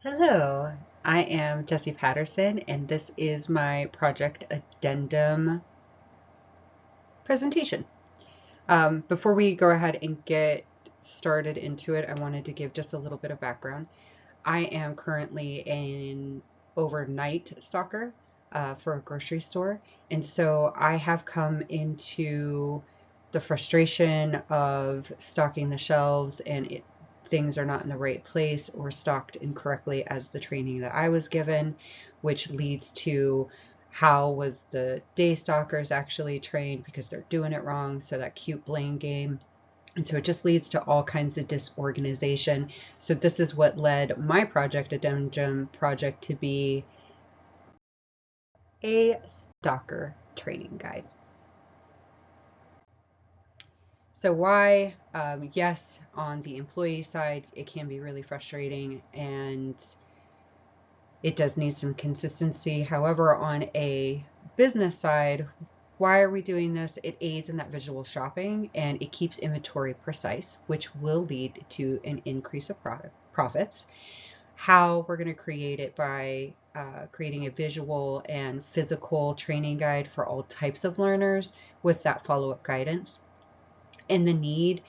Hello, I am Jessie Patterson, and this is my project addendum presentation. Before we go ahead and get started into it, I wanted to give just a little bit of background. I am currently an overnight stalker for a grocery store, and so I have come into the frustration of stocking the shelves and things are not in the right place or stocked incorrectly as the training that I was given, which leads to how was the day stalkers actually trained because they're doing it wrong, so that cute blame game. And so it just leads to all kinds of disorganization. So this is what led my project addendum project to be a stalker training guide. So why? Yes, on the employee side, it can be really frustrating and it does need some consistency. However, on a business side, why are we doing this? It aids in that visual shopping and it keeps inventory precise, which will lead to an increase of profits. How we're going to create it by creating a visual and physical training guide for all types of learners with that follow-up guidance. And the need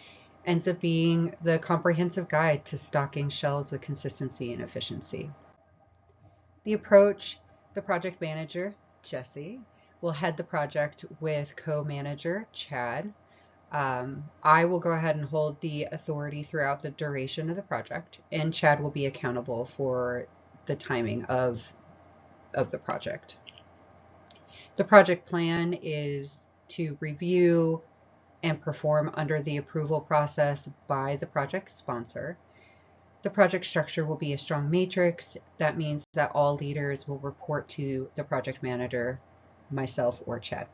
ends up being the comprehensive guide to stocking shelves with consistency and efficiency. The approach, the project manager, Jessie, will head the project with co-manager, Chad. I will go ahead and hold the authority throughout the duration of the project, and Chad will be accountable for the timing of the project. The project plan is to review and perform under the approval process by the project sponsor. The project structure will be a strong matrix. That means that all leaders will report to the project manager, myself, or Chad.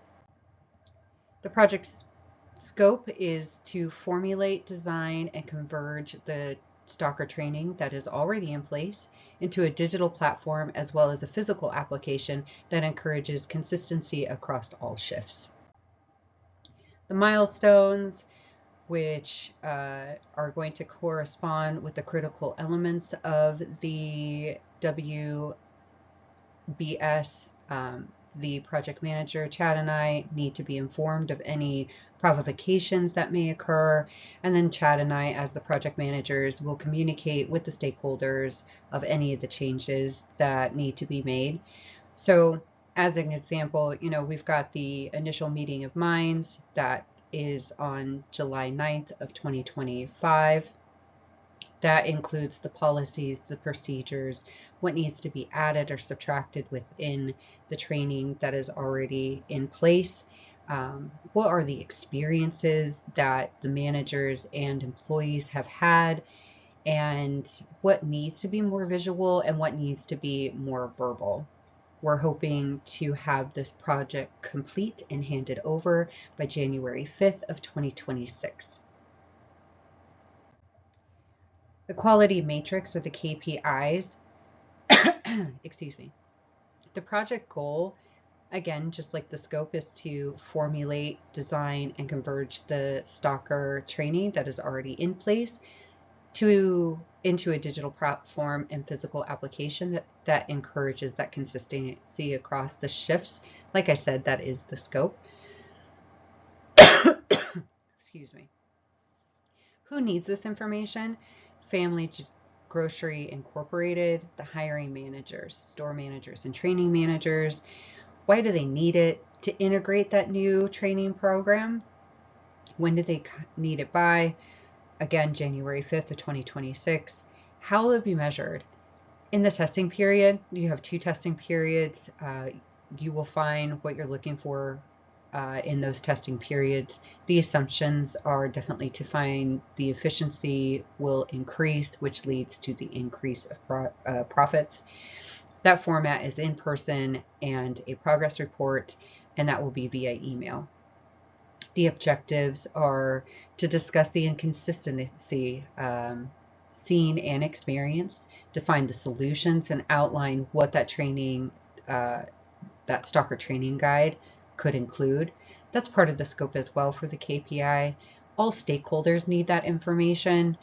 The project's scope is to formulate, design, and converge the stalker training that is already in place into a digital platform as well as a physical application that encourages consistency across all shifts. The milestones, which are going to correspond with the critical elements of the WBS. The project manager, Chad, and I need to be informed of any provocations that may occur. And then Chad and I, as the project managers, will communicate with the stakeholders of any of the changes that need to be made. So as an example, we've got the initial meeting of minds that is on July 9th of 2025. That includes the policies, the procedures, what needs to be added or subtracted within the training that is already in place. What are the experiences that the managers and employees have had, and what needs to be more visual and what needs to be more verbal. We're hoping to have this project complete and handed over by January 5th of 2026. The quality matrix or the KPIs, excuse me, the project goal, again, just like the scope, is to formulate, design, and converge the stalker training that is already in place into a digital platform and physical application that encourages that consistency across the shifts. Like I said, that is the scope. Excuse me. Who needs this information? Family Grocery Incorporated, the hiring managers, store managers, and training managers. Why do they need it? To integrate that new training program. When do they need it by? Again, January 5th of 2026. How will it be measured? In the testing period, you have 2 testing periods. You will find what you're looking for in those testing periods. The assumptions are definitely to find the efficiency will increase, which leads to the increase of profits. That format is in person and a progress report, and that will be via email. The objectives are to discuss the inconsistency seen and experienced, define the solutions, and outline what that training, that stalker training guide could include. That's part of the scope as well for the KPI. All stakeholders need that information.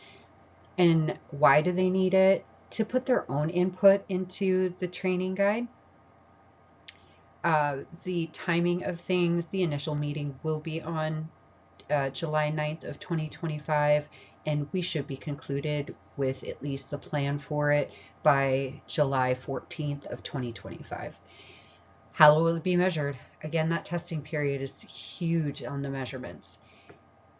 And why do they need it? to put their own input into the training guide. The timing of things, the initial meeting will be on July 9th of 2025, and we should be concluded with at least the plan for it by July 14th of 2025. How will it be measured? Again, that testing period is huge on the measurements.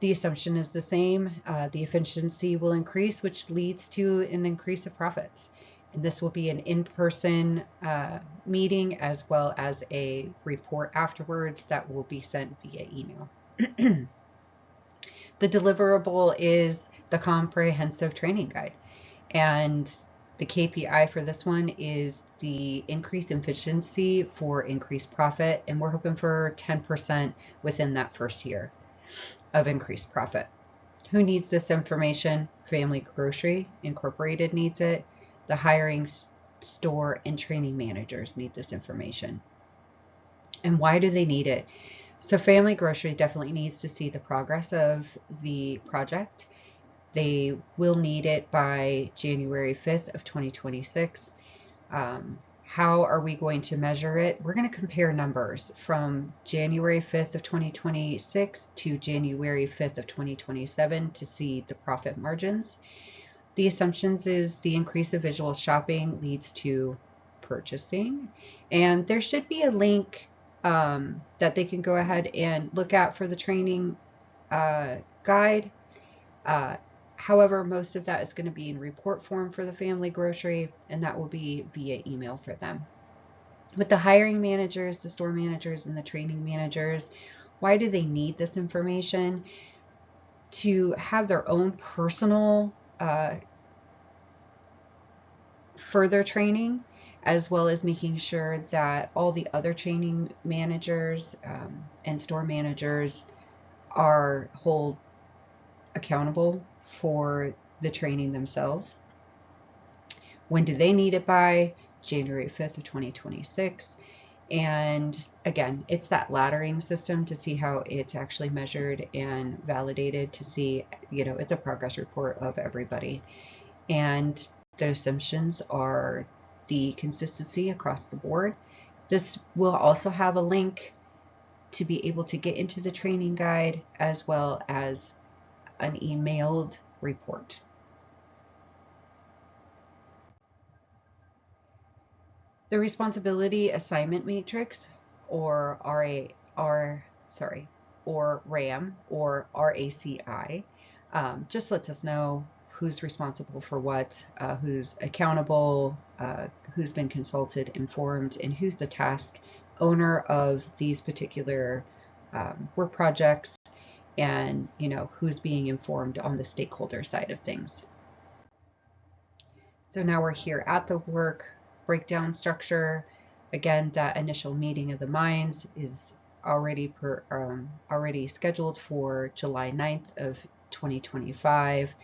The assumption is the same. The efficiency will increase, which leads to an increase of profits. And this will be an in-person meeting, as well as a report afterwards that will be sent via email. The deliverable is the comprehensive training guide. And the KPI for this one is the increased efficiency for increased profit. And we're hoping for 10% within that first year of increased profit. Who needs this information? Family Grocery Incorporated needs it. The hiring, store, and training managers need this information. And why do they need it? So Family Grocery definitely needs to see the progress of the project. They will need it by January 5th of 2026. How are we going to measure it? We're going to compare numbers from January 5th of 2026 to January 5th of 2027 to see the profit margins. The assumptions is the increase of visual shopping leads to purchasing, and there should be a link that they can go ahead and look at for the training guide. However, most of that is going to be in report form for the Family Grocery, and that will be via email for them. With the hiring managers, the store managers, and the training managers, why do they need this information? To have their own personal further training, as well as making sure that all the other training managers and store managers are held accountable for the training themselves. When do they need it by? January 5th of 2026. And again, it's that laddering system to see how it's actually measured and validated, to see, it's a progress report of everybody. And the assumptions are the consistency across the board. This will also have a link to be able to get into the training guide, as well as an emailed report. The responsibility assignment matrix, or RAM, or RACI, just lets us know who's responsible for what, who's accountable, who's been consulted, informed, and who's the task owner of these particular work projects, and who's being informed on the stakeholder side of things. So now we're here at the work breakdown structure. Again, that initial meeting of the minds is already scheduled for July 9th of 2025.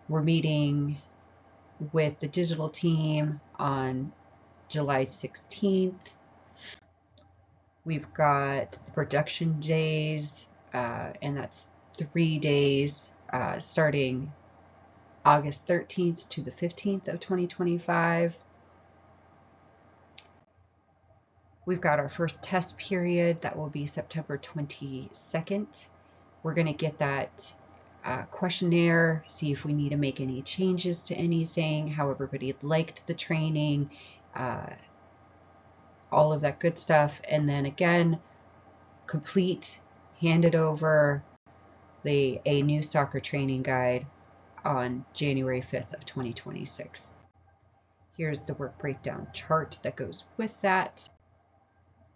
We're meeting with the digital team on July 16th. We've got the production days, and that's 3 days, starting August 13th to the 15th of 2025. We've got our first test period that will be September 22nd. We're going to get that questionnaire, see if we need to make any changes to anything, how everybody liked the training, all of that good stuff. And then again, complete, hand it over a new soccer training guide on January 5th of 2026. Here's the work breakdown chart that goes with that.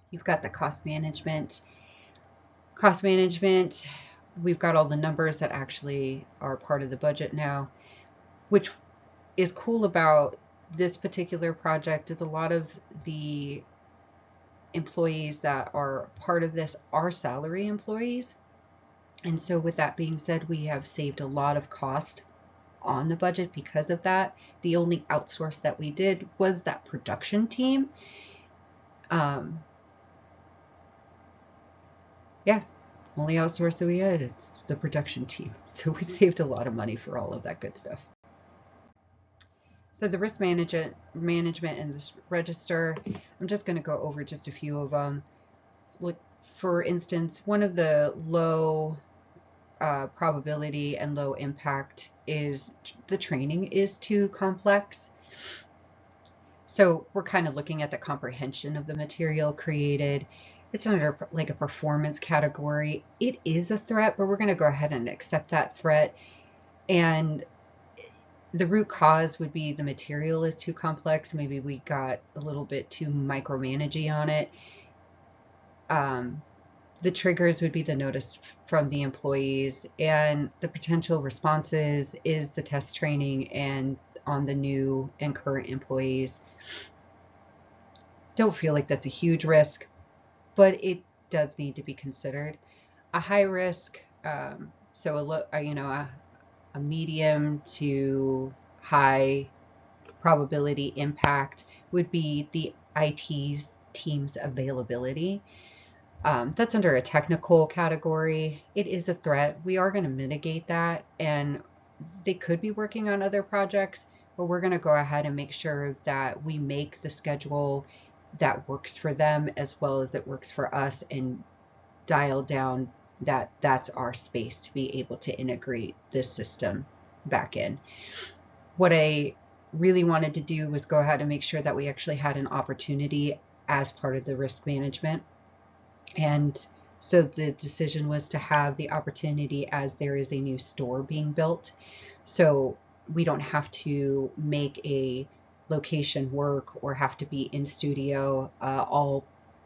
You've got the cost management. Cost management, we've got all the numbers that actually are part of the budget now. Which is cool about this particular project is a lot of the employees that are part of this are salary employees. And so with that being said, we have saved a lot of cost on the budget because of that. The only outsource that we did was that production team. Only outsource that we had, it's the production team. So we saved a lot of money for all of that good stuff. So the risk management and this register, I'm just going to go over just a few of them. Like, for instance, one of the low probability and low impact is the training is too complex. So we're kind of looking at the comprehension of the material created. It's under like a performance category. It is a threat, but we're going to go ahead and accept that threat. And the root cause would be the material is too complex. Maybe we got a little bit too micromanaging on it. The triggers would be the notice from the employees, and the potential responses is the test training and on the new and current employees. Don't feel like that's a huge risk, but it does need to be considered. A high risk, so a medium to high probability impact would be the IT team's availability. That's under a technical category. It is a threat. We are going to mitigate that, and they could be working on other projects, but we're going to go ahead and make sure that we make the schedule that works for them as well as it works for us, and dial down that that's our space to be able to integrate this system back in. What I really wanted to do was go ahead and make sure that we actually had an opportunity as part of the risk management. And so the decision was to have the opportunity as there is a new store being built. So we don't have to make a location work or have to be in studio.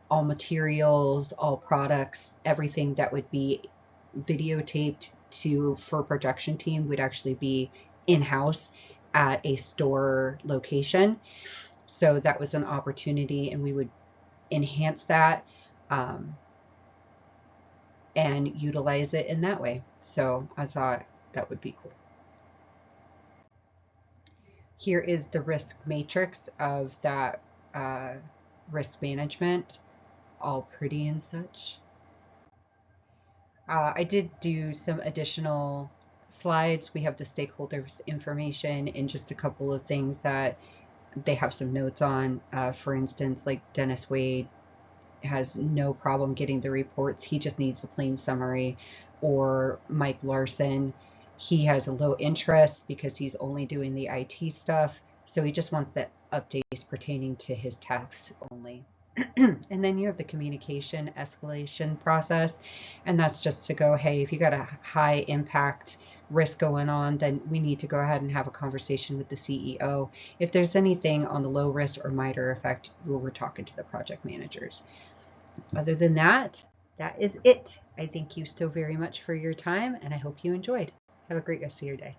All materials, all products, everything that would be videotaped for production team would actually be in-house at a store location. So that was an opportunity, and we would enhance that and utilize it in that way. So I thought that would be cool. Here is the risk matrix of that risk management, all pretty and such. I did do some additional slides. We have the stakeholders information and just a couple of things that they have some notes on. For instance, like Dennis Wade has no problem getting the reports. He just needs a plain summary. Or Mike Larson, he has a low interest because he's only doing the IT stuff. So he just wants the updates pertaining to his tasks only. And then you have the communication escalation process. And that's just to go, hey, if you got a high impact risk going on, then we need to go ahead and have a conversation with the CEO. If there's anything on the low risk or minor effect, we're talking to the project managers. Other than that, that is it. I thank you so very much for your time, and I hope you enjoyed. Have a great rest of your day.